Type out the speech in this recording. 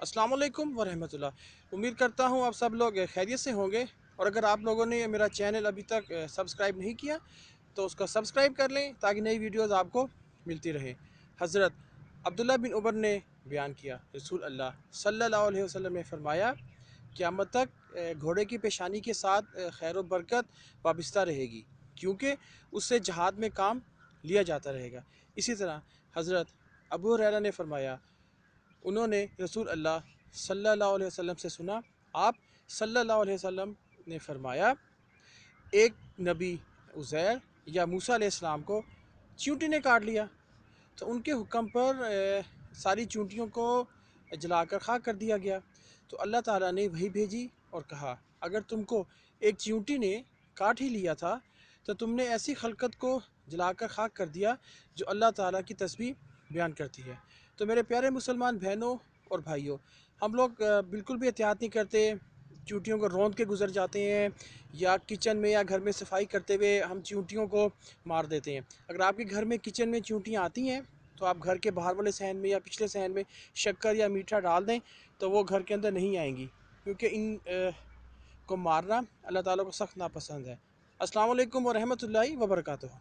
अस्सलाम वालेकुम वरहमतुल्लाह। उम्मीद करता हूँ आप सब लोग खैरियत से होंगे। और अगर आप लोगों ने मेरा चैनल अभी तक सब्सक्राइब नहीं किया तो उसका सब्सक्राइब कर लें ताकि नई वीडियोस आपको मिलती रहे। हज़रत अब्दुल्ला बिन उमर ने बयान किया, रसूल अल्लाह सल्लल्लाहु अलैहि वसल्लम ने फरमाया, क़यामत तक घोड़े की पेशानी के साथ खैर व बरकत वाबस्ता रहेगी, क्योंकि उससे जहाद में काम लिया जाता रहेगा। इसी तरह हज़रत अबू हुरैरा ने फरमाया, उन्होंने रसूल अल्लाह सल्लल्लाहु अलैहि वसल्लम से सुना, आप सल्लल्लाहु अलैहि वसल्लम ने फरमाया, एक नबी उज़ैर या मूसा अलैहिस्सलाम को चींटी ने काट लिया तो उनके हुक्म पर सारी चींटियों को जलाकर खाक कर दिया गया। तो अल्लाह ताला ने वही भेजी और कहा, अगर तुमको एक चींटी ने काट ही लिया था तो तुमने ऐसी खलकत को जलाकर खाक कर दिया जो अल्लाह ताला की तस्बीह बयान करती है। तो मेरे प्यारे मुसलमान बहनों और भाइयों, हम लोग बिल्कुल भी एहतियात नहीं करते, चींटियों को रौंद के गुजर जाते हैं या किचन में या घर में सफाई करते हुए हम चींटियों को मार देते हैं। अगर आपके घर में किचन में चींटियाँ आती हैं तो आप घर के बाहर वाले सहन में या पिछले सहन में शक्कर या मीठा डाल दें तो वो घर के अंदर नहीं आएंगी, क्योंकि इन को मारना अल्लाह ताला को सख्त नापसंद है। अस्सलाम वालेकुम व रहमतुल्लाहि व बरकातुहू।